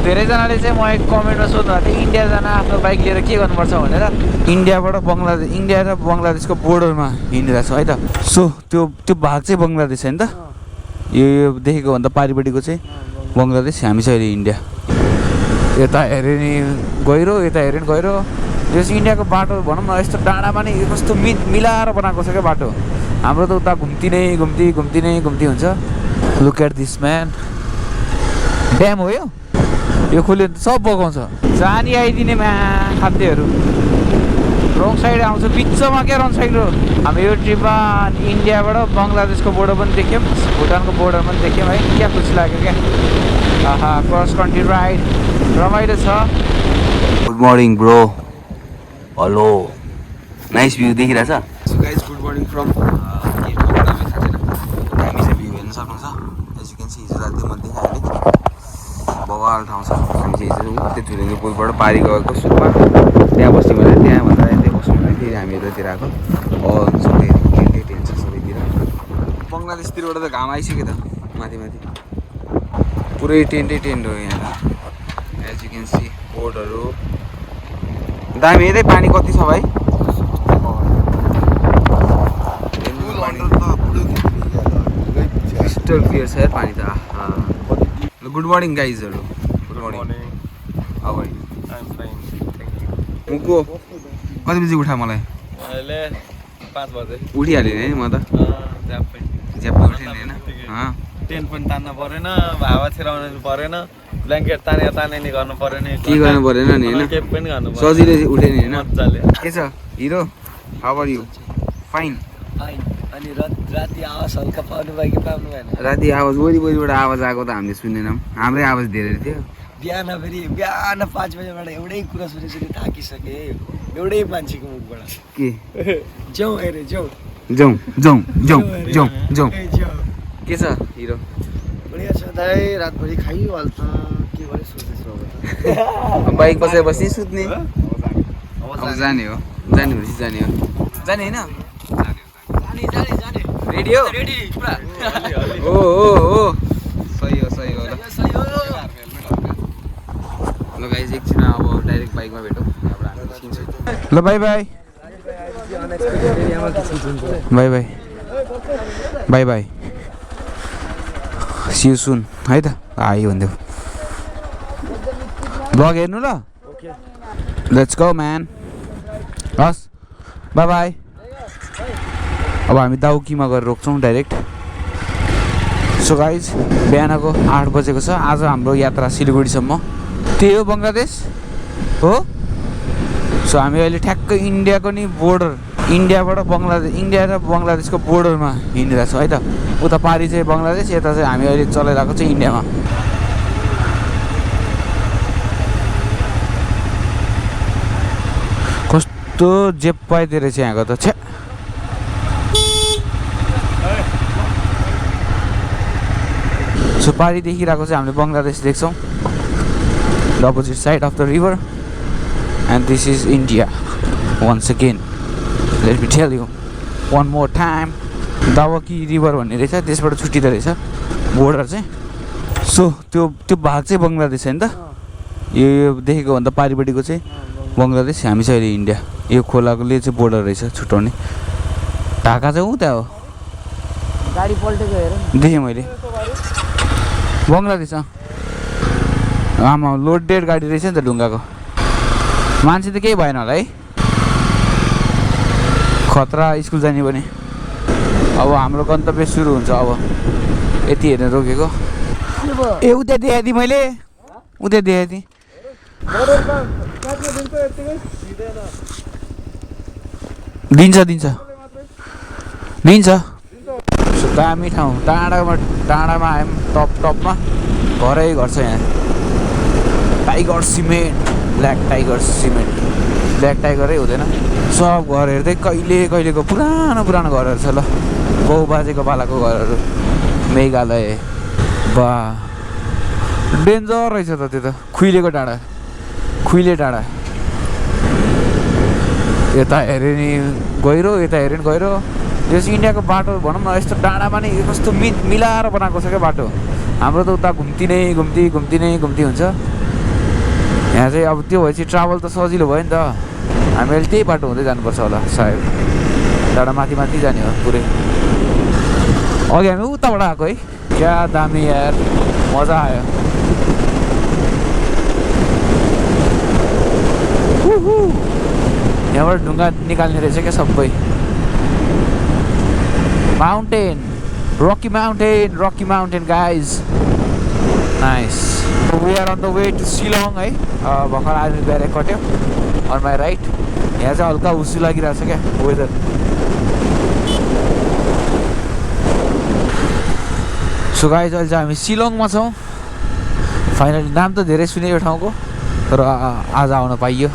धेरैजनाले चाहिँ म एक कमेन्टमा सोध्नु भएको थियो इन्डिया जान आफ्नो बाइक लिएर के गर्नुपर्छ भनेर। इन्डियाबाट बङ्गलादेश, इन्डिया र बङ्गलादेशको बोर्डरमा हिँडिरहेको छु है त। सो त्यो भाग चाहिँ बङ्गलादेश होइन त, यो देखेको भन्दा पारिपट्टिको चाहिँ बङ्गलादेश, हामी चाहिँ अहिले इन्डिया। यता हेऱ्यो नि गहिरो, यता हेऱ्यो नि गहिरो। यो चाहिँ इन्डियाको बाटो भनौँ न, यस्तो डाँडामा नि कस्तो मिलाएर बनाएको छ क्या बाटो। हाम्रो त उता घुम्ती हुन्छ। Look at this man, dam हो यो खोल्यो भने सब बगाउँछ। जानी आइदिने खाद्यहरू रङ साइड आउँछ बिचमा क्या, रङ साइड हो। हामी यो ट्रिपमा इन्डियाबाट बङ्गलादेशको बोर्डर पनि देख्यौँ, भुटानको बोर्डर पनि देख्यौँ है। क्या खुसी लाग्यो क्या। क्रस कन्ट्री राइड रमाइलो छ। Good morning bro, hello, nice view देखिरहेछ। So guys good morning from दामी चाहिँ भ्यू हेर्न सक्नुहुन्छ। एज यु क्यान सी हिजो राति म देखाएँ बवाल ठाउँ छ। हामी चाहिँ हिजो त्यो झुलेको पुलबाट पारी गएको सुकमा त्यहाँ बस्ने भनेर त्यहाँ भन्दा त्यहाँ बस्नु भने फेरि हामी यतातिर आएको। सबै टेन्ट छ सबैतिर। बङ्गलादेशतिरबाट त घाम आइसक्यो त माथि पुरै टेन्ट हो यहाँ। एज यु क्यान सी बोर्डहरू दामी। यतै पानी कति छ भाइ? क्रिस्टल क्लियर छ यार पानी त। गुड मर्निङ गाइजहरू, good morning. How are you? I am fine, thank you. मुको कति बजी उठा मलाई? अहिले 5 बजे उठिहालेँ नि म त। ज्याप्पै उठेँ नि होइन। टेन्ट पनि तान्न परेन, हावा छिराउनु परेन, ब्ल्याङ्केट ताने नि गर्नु परेन, के गर्नु परेन नि होइन। केप पनि गर्नु परेन, सजिलै उठेँ नि होइन। मजाले। के छ hero? How are you? Fine. अनि राति आवाज हल्का पाउनु भयो कि पाउनु भएन? राति आवाज वरिपरिबाट आवाज आएको त हामीले सुनेनौँ। हाम्रै आवाज धेरै थियो। बिहान 5 बजेबाट एउटै कुरा सुनि थाकिसकेँ, एउटै मान्छेको मुखबाट। के? जाउँ अरे जाउँ। के छ हिरो? बढिया छ दाइ, रातभरि खाइहाल्छ। के गरे सोच्दैछु अब? बाइक बसेर बस्ने सुत्ने अब जाने हो, जाने भनेपछि जाने हो। जाने होइन? रेडी हो? रेडी पुरा। ओ सही हो ल गाइज एकछिन अब डाइरेक्ट बाइकमा भेटौँ। ल bye bye bye bye, see you soon है त। आयो भन्दै ब्लग हेर्नु ल। Let's go man. हस् बाई बाई। अब हामी दाउकीमा गएर रोक्छौँ डाइरेक्ट। सो गाइज बिहानको 8 बजेको छ। आज हाम्रो यात्रा सिलगढीसम्म। त्यही हो बङ्गलादेश हो। सो हामी अहिले ठ्याक्कै इन्डियाको नि बोर्डर, इन्डियाबाट बङ्गलादेश, इन्डिया र बङ्गलादेशको बोर्डरमा हिँडिरहेको छौँ है त। उता पारि चाहिँ बङ्गलादेश, यता चाहिँ हामी अहिले चलाइरहेको चाहिँ इन्डियामा। कस्तो जेप पाइदिएर चाहिँ यहाँको त छ्या। सो पारि देखिरहेको चाहिँ हामीले बङ्गलादेश देख्छौँ, the opposite side of the river. And this is India once again. Let me tell you one more time. Dawki river भन्ने रहेछ, त्यसबाट छुट्टिँदो रहेछ बोर्डर चाहिँ। सो त्यो भाग चाहिँ बङ्गलादेश होइन त, यो देखेको भन्दा पारिपट्टिको चाहिँ बङ्गलादेश, हामी चाहिँ अहिले इन्डिया। यो खोलाकोले चाहिँ बोर्डर रहेछ छुट्याउने। ढाका चाहिँ उता हो, गाडी पल्टेको हेर देखेँ मैले बङ्गलादेश। आमा लोडेड गाडी रहेछ नि त ढुङ्गाको। मान्छे त केही भएन होला है। खतरा स्कुल जाने पनि। अब हाम्रो गन्तव्य सुरु हुन्छ। अब यति हेर्न रोकेको। ए उता देखाएको थिएँ मैले, उता देखाएको थिएँ। दिन्छ दामी ठाउँ। डाँडामा आयौँ, टपमा घर छ यहाँ। टाइगर सिमेन्ट, ब्ल्याक टाइगरै हुँदैन। सब घरहरू चाहिँ कहिलेको पुरानो घरहरू छ ल। बाउ बाजेको पालाको घरहरू। मेघालय बा डेन्जर रहेछ त त्यो त। खुइले डाँडा। यता हेऱ्यो नि गहिरो, यता हेऱ्यो नि गहिरो। यो चाहिँ इन्डियाको बाटो भनौँ न, यस्तो डाँडामा नि कस्तो मिलाएर बनाएको छ क्या बाटो। हाम्रो त उता घुम्ती हुन्छ। यहाँ चाहिँ अब त्यो भएपछि ट्राभल त सजिलो भयो नि त हामीले त्यही बाटो हुँदै जानुपर्छ होला सायद डाँडा माथि माथि जाने हो पुरै अघि हामी उताबाट आएको है क्या दामी यार मजा आयो यहाँबाट ढुङ्गा निकाल्ने रहेछ क्या सबै Rocky Mountain guys nice we are on the way to Shillong है भर्खर आर्मी ब्यारेक कट्यो on my right यहाँ चाहिँ हल्का हुस्सु लागिरहेको छ क्या वेदर सो गाइज अहिले चाहिँ हामी शिलङमा छौँ फाइनली नाम त धेरै सुने यो ठाउँको तर आज आउन पाइयो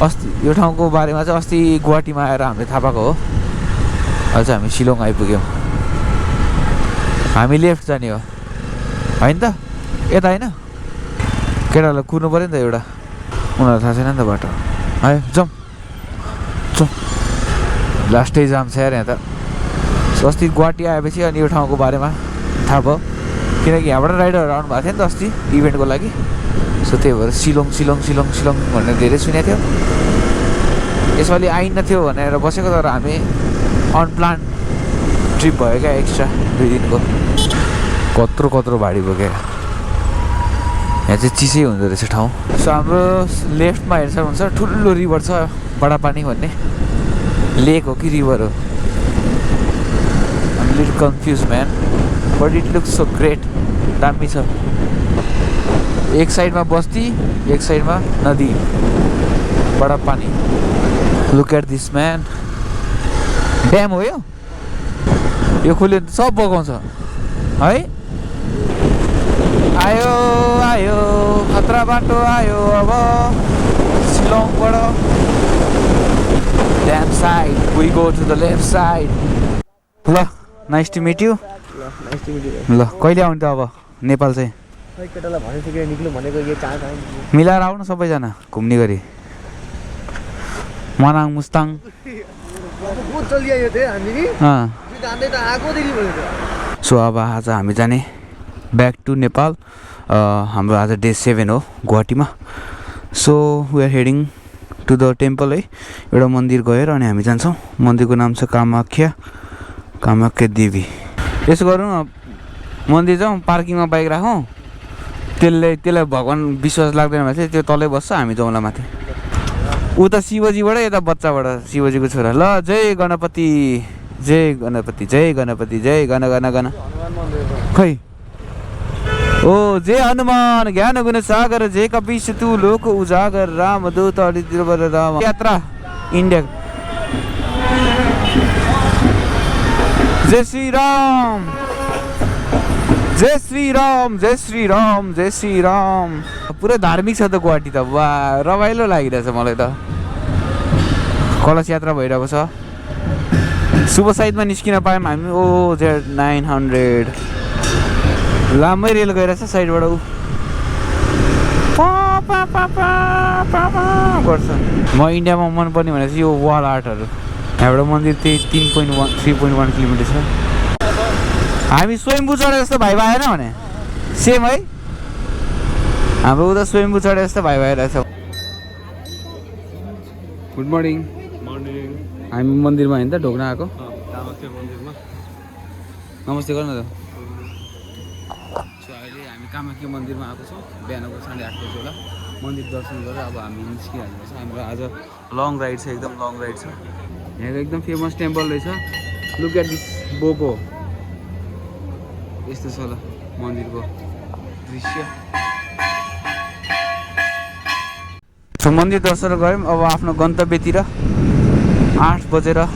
अस्ति यो ठाउँको बारेमा चाहिँ अस्ति गुवाहाटीमा आएर हामीले थाहा पाएको हो अहिले चाहिँ हामी शिलङ आइपुग्यौँ हामी लेफ्ट जाने हो होइन त यता होइन केटाहरूलाई कुर्नु पऱ्यो नि त एउटा उनीहरूलाई थाहा छैन नि त बाटो है जाउँ लास्टै जाम छ यार यहाँ त अस्ति गुवाहाटी आएपछि अनि यो ठाउँको बारेमा थाहा भयो किनकि यहाँबाट राइडरहरू आउनु भएको थियो नि त अस्ति इभेन्टको लागि सो त्यही भएर शिलङ भनेर धेरै सुनेको थियो यसपालि आइन्न थियो भनेर बसेको तर हामी अनप्लान ट्रिप भयो क्या एक्स्ट्रा 2 दिनको कत्रो भाडी भयो क्या यहाँ चाहिँ चिसै हुँदो रहेछ ठाउँ सो हाम्रो लेफ्टमा हेर्छ हुन्छ ठुलो रिभर छ बडापानी भन्ने लेक हो कि रिभर हो I'm little confused man but it looks so great दामी छ एक साइडमा बस्ती एक साइडमा नदी बडापानी look at this man dam हो यो खोल्यो भने सब बगाउँछ है आयो खतरा बाटो आयो अब शिलङबाट dam side we go to the left side ल नाइस टु मिट यु ल कहिले आउने त अब नेपाल चाहिँ केटालाई भनिसक्यो निक्ल्नु भनेको यो चार मिलाएर आउनु सबैजना घुम्ने गरी मनाङ मुस्ताङ सो अब आज हामी जाने ब्याक टु नेपाल हाम्रो आज डे 7 हो गुवाहाटीमा so we are heading to the temple है एउटा मन्दिर गएर अनि हामी जान्छौँ मन्दिरको नाम छ कामाख्या देवी यसो गरौँ न मन्दिर जाउँ पार्किङमा बाइक राखौँ त्यसलाई भगवान् विश्वास लाग्दैन भने चाहिँ त्यो तलै बस्छ हामी जाउँला माथि उता शिवजीबाट यता बच्चाबाट शिवजीको छोरा ल जय गणपति जय गण खै ओ जय हनुमान ज्ञान गुण सागर जय कपीश तू लोक उजागर राम दूत राम यात्रा इन्डिया जय श्री राम जय श्री राम पुरै धार्मिक छ त गुवाहाटी त वा रमाइलो लागिरहेछ मलाई त कलश यात्रा भइरहेको छ शुभ साइडमा निस्किन पायौँ हामी ओ Z900 लामै रेल गइरहेछ साइडबाट ऊ गर्छ म इन्डियामा मनपर्ने भनेपछि यो वाल आर्टहरू यहाँबाट मन्दिर त्यही 3.1 किलोमिटर छ हामी स्वयम्भू चढे जस्तो भाइ आएन भने सेम है हाम्रो उता स्वयम्भू चढे जस्तो भाइ भइरहेछ गुड मर्निङ हामी मन्दिरमा होइन त ढोक्न आएको नमस्ते गर्नु त सो अहिले हामी कामाख्या मन्दिरमा आएको छौँ बिहानको 8:30 बजी होला मन्दिर दर्शन गरेर अब हामी निस्किहाल्नुपर्छ हाम्रो आज लङ राइड छ एकदम लङ राइड छ यहाँको एकदम फेमस टेम्पल रहेछ लुक एट दिस बोको यस्तो छ ल मन्दिरको दृश्य सो मन्दिर दर्शन गऱ्यौँ अब आफ्नो गन्तव्यतिर 8:42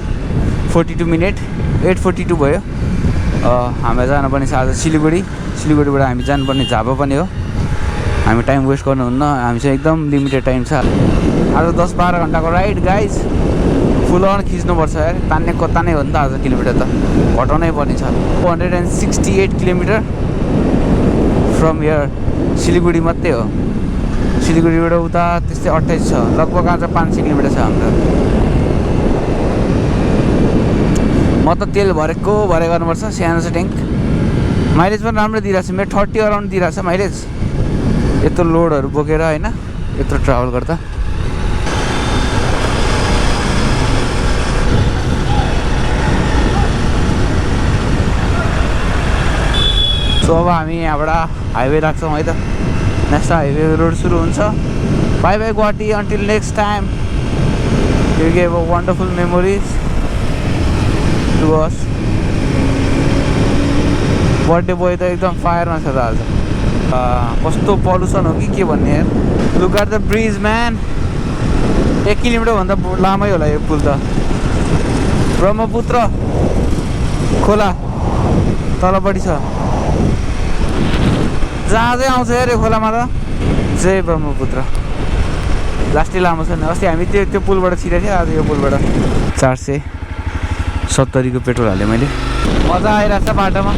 8:42 भयो हामी जानुपर्ने छ आज सिलगढीबाट हामी जानुपर्ने झापा पनि हो हामी टाइम वेस्ट गर्नुहुन्न हामी चाहिँ एकदम लिमिटेड टाइम छ आज 10-12 घन्टाको राइड गाइज फुल अन खिच्नुपर्छ यार तान्ने कतानै हो नि त आज किलोमिटर त घटाउनै पर्ने छ 268 किलोमिटर फ्रम हियर सिलगढी मात्रै हो सिलगढीबाट उता त्यस्तै 28 छ लगभग आज 500 किलोमिटर छ हाम्रो म त तेल भरे गर्नुपर्छ सानो छ ट्याङ्क माइलेज पनि राम्रो दिइरहेको छ मेरो 30 अराउन्ड दिइरहेको छ माइलेज यत्रो लोडहरू बोकेर होइन यत्रो ट्राभल गर्दा। सो अब हामी यहाँबाट हाइवे लाग्छौँ है त। नेक्स्ट हाइवे रोड सुरु हुन्छ। Bye bye Guwahati, until next time. You gave a wonderful memories to us. Birthday boy त एकदम फायरमा छ त आज। कस्तो पल्युसन हो कि के भन्ने यार। Look at the bridge man. 1 किलोमिटरभन्दा लामै होला यो पुल त। ब्रह्मपुत्र खोला तलपट्टि छ। जहाजै आउँछ यार यो खोलामा त। जय ब्रह्मपुत्र। लास्टै लामो छ नि। अस्ति हामी त्यो पुलबाट छिरेको थियो, आज यो पुलबाट 470 को पेट्रोल हालेँ मैले। मजा आइरहेको छ बाटोमा।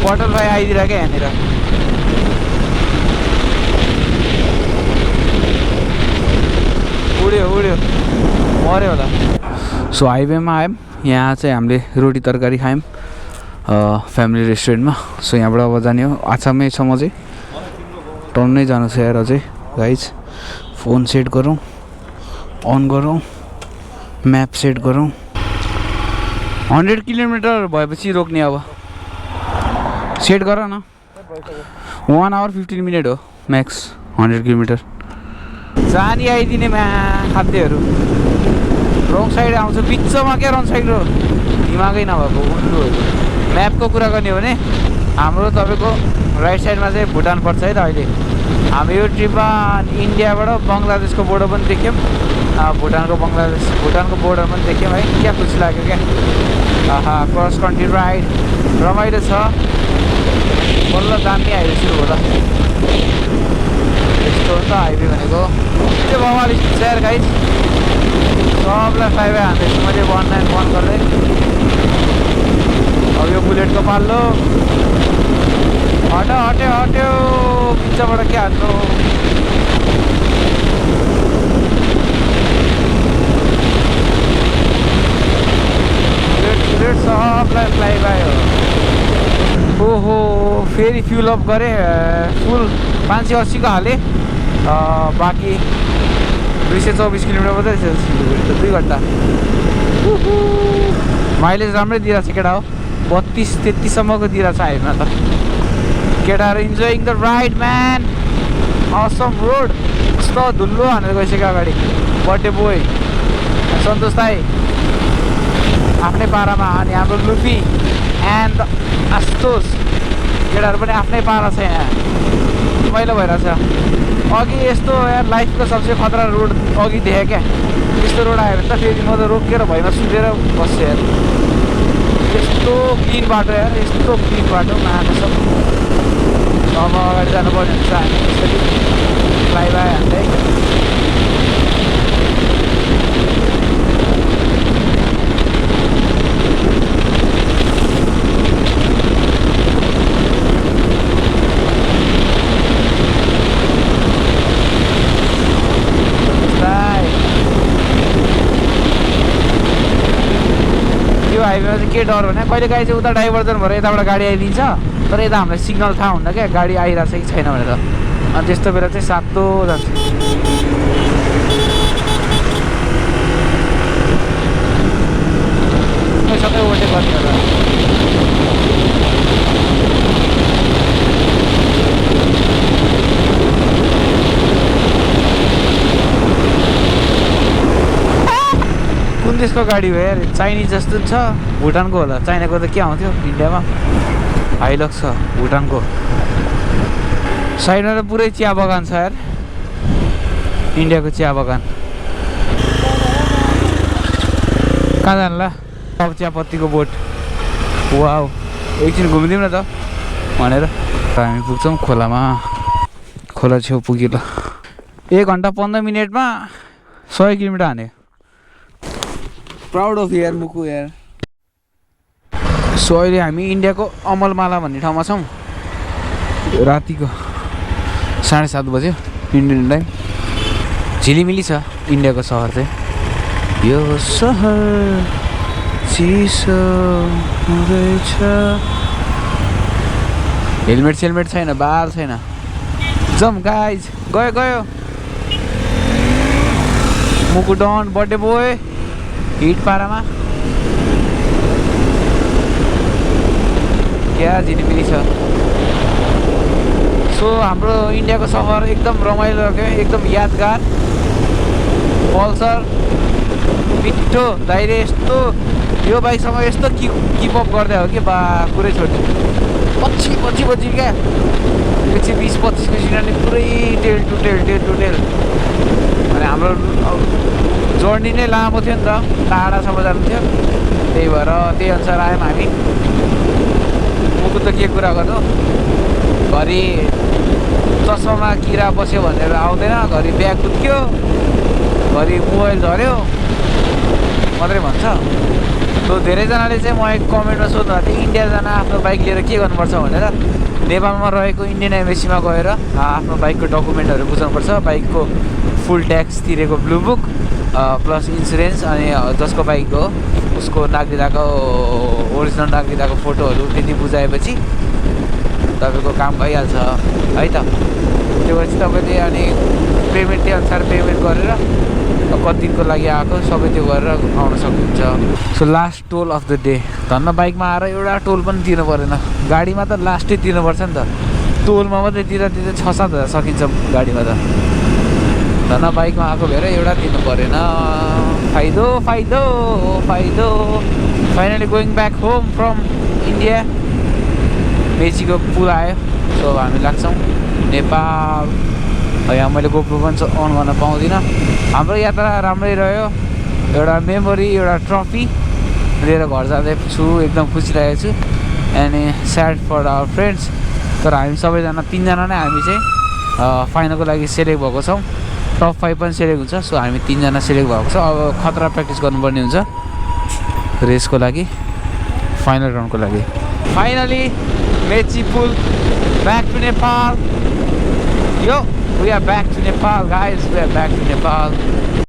बटल भाइ आइदिएर क्या यहाँनिर। उड्यो मऱ्यो होला। सो हाइवेमा आयौँ। यहाँ चाहिँ हामीले रोटी तरकारी खायौँ फ्यामिली रेस्टुरेन्टमा। सो यहाँबाट अब जाने हो। आछामै छ म चाहिँ। टर्नै जानु छ यार अझै गाइज। फोन सेट गरौँ, अन गरौँ, म्याप सेट गरौँ। 100 किलोमिटर भएपछि रोक्ने अब। सेट गर न। 1 आवर 15 मिनट हो म्याक्स 100 किलोमिटर। जानी आइदिने खाद्यहरू रङ साइड आउँछ बिचमा क्या। रङ साइड हो दिमागै नभएको उल्लु। म्यापको कुरा गर्ने हो भने हाम्रो तपाईँको राइट साइडमा चाहिँ भुटान पर्छ है त। अहिले हामी यो ट्रिपमा इन्डियाबाट बङ्गलादेशको बोर्डर पनि देख्यौँ, भुटानको बोर्डर पनि देख्यौँ है। क्या खुसी लाग्यो क्या। क्रस कन्ट्री राइड रमाइलो छ। बल्ल दामी हाइवे सुरु होला। यस्तो हो नि त हाइवे भनेको। त्यो बवाल स्पिड छ यार गाइज। सबलाई 5 हान्दैछु मैले 191 गर्दै। अब यो बुलेटको पाल्लो। हट्यो बिचबाट के हान्नु। बुलेट सबलाई फ्लाइ बाई हो। ओहो फेरि फ्युल अप गरेँ। फुल 580 को हालेँ। बाँकी 224 किलोमिटर मात्रै छ। 2 घन्टा। माइलेज राम्रै दिइरहेको छ केटा हो। 32-33सम्मको दिइरहेको छ हाइवेमा त। केटाहरू enjoying the ride man. Assam road. कस्तो धुलो हानेर गइसक्यो अगाडि। बर्थडे बोय सन्तोष दाई आफ्नै पारामा। अनि हाम्रो लुफी एन्ड आस्तोष केटाहरू पनि आफ्नै पारा छ यहाँ। रमाइलो भइरहेछ। अघि यस्तो यार लाइफको सबसे खतरा रोड अघि देखेँ क्या। यस्तो रोड आयो भने त फेरि म त रोकेर भैमा सुतेर बस्छु यार। यस्तो क्लिन बाटो यार। यस्तो क्लिन बाटो महाकसम। अब अगाडि जानुपर्ने हुन्छ हामी यसरी फ्लाइ बाई हान्दै। हाइवेमा चाहिँ के डर भने कहिले काहीँ चाहिँ उता डाइभर्जन भएर यताबाट गाडी आइदिन्छ, तर यता हामीलाई सिग्नल थाहा हुन्न क्या गाडी आइरहेछ कि छैन भनेर। अनि त्यस्तो बेला चाहिँ सातो जान्छ। सबै ओभरटेक गर्ने होला। कुन देशको गाडी हो यार? चाइनिज जस्तो छ। भुटानको होला। चाइनाको त के आउँथ्यो इन्डियामा। हाइलक्स छ भुटानको। साइडमा त पुरै चिया बगान छ यार। इन्डियाको चिया बगान। कहाँ जान्ला? अब चियापत्तीको बोट। वाउ एकछिन घुमिदिउँ न त भनेर हामी पुग्छौँ खोलामा। खोला छेउ पुग्यो ल। 1 घन्टा 15 मिनटमा 100 किलोमिटर हाने। प्राउड अफ यार मुकु यार। सो अहिले हामी इन्डियाको अमलमाला भन्ने ठाउँमा छौँ। रातिको 7:30 बज्यो इन्डियन टाइम झिलिमिली छ इन्डियाको सहर चाहिँ यो सहर चिसो हुँदैछ हेलमेट सेलमेट छैन बाल छैन जम गाइज गयो मुकुडन बर्थडे बोय हिट पारामा क्या झिलिमिली छ सो हाम्रो इन्डियाको सहर एकदम रमाइलो रह्यो एकदम यादगार पल्सर मिठो दाइरे यस्तो यो बाइकसँग यस्तो किपअप गर्दै हो कि बा कुरै छोड्यो पछि क्या एकछिन 20-25 किलोमिटर पुरै टेल टु टेल अनि हाम्रो जर्नी नै लामो थियो नि त टाढासम्म जानु थियो त्यही भएर त्यही अनुसार आयौँ हामी मुकुट त के कुरा गर्नु घरि चस्मामा किरा बस्यो भनेर आउँदैन घरि ब्याग कुद्क्यो घरि मोबाइल झऱ्यो मात्रै भन्छ सो धेरैजनाले चाहिँ म एक कमेन्टमा सोध्नु भएको थियो इन्डिया जान आफ्नो बाइक लिएर के गर्नुपर्छ भनेर नेपालमा रहेको इन्डियन एम्बेसीमा गएर आफ्नो बाइकको डकुमेन्टहरू बुझाउनुपर्छ बाइकको फुल ट्याक्स तिरेको ब्लू बुक प्लस इन्सुरेन्स अनि जसको बाइक हो उसको नागरिकताको ओरिजिनल नागरिकताको फोटोहरू त्यति बुझाएपछि तपाईँको काम भइहाल्छ है त त्यो पछि तपाईँले अनि पेमेन्ट त्यही अनुसार पेमेन्ट गरेर कति दिनको लागि आएको सबै त्यो गरेर आउन सक्नुहुन्छ so last toll of the day धन्न बाइकमा आएर एउटा टोल पनि तिर्नु परेन गाडीमा त लास्टै तिर्नुपर्छ नि त टोलमा मात्रै तिर्दा 6-7 हजार सकिन्छ गाडीमा त धन्न बाइकमा आएको भएर एउटा तिर्नु परेन फाइदो finally going back home from India मेचीको पुल आयो सो हामी लाग्छौँ नेपाल यहाँ मैले गोप्रो पनि अन गर्न पाउँदिनँ हाम्रो यात्रा राम्रै रह्यो एउटा मेमोरी एउटा ट्रफी लिएर घर जाँदै छु एकदम खुसी लागेको छु अनि स्याड फर आवर फ्रेन्ड्स तर हामी सबैजना 3जना नै हामी चाहिँ फाइनलको लागि सेलेक्ट भएको छौँ टप 5 पनि सेलेक्ट हुन्छ सो हामी 3जना सेलेक्ट भएको छ अब खतरा प्र्याक्टिस गर्नुपर्ने हुन्छ रेसको लागि फाइनल राउन्डको लागि फाइनली मेची पुल back to Nepal Yo, we are back to Nepal, guys. We are back to Nepal.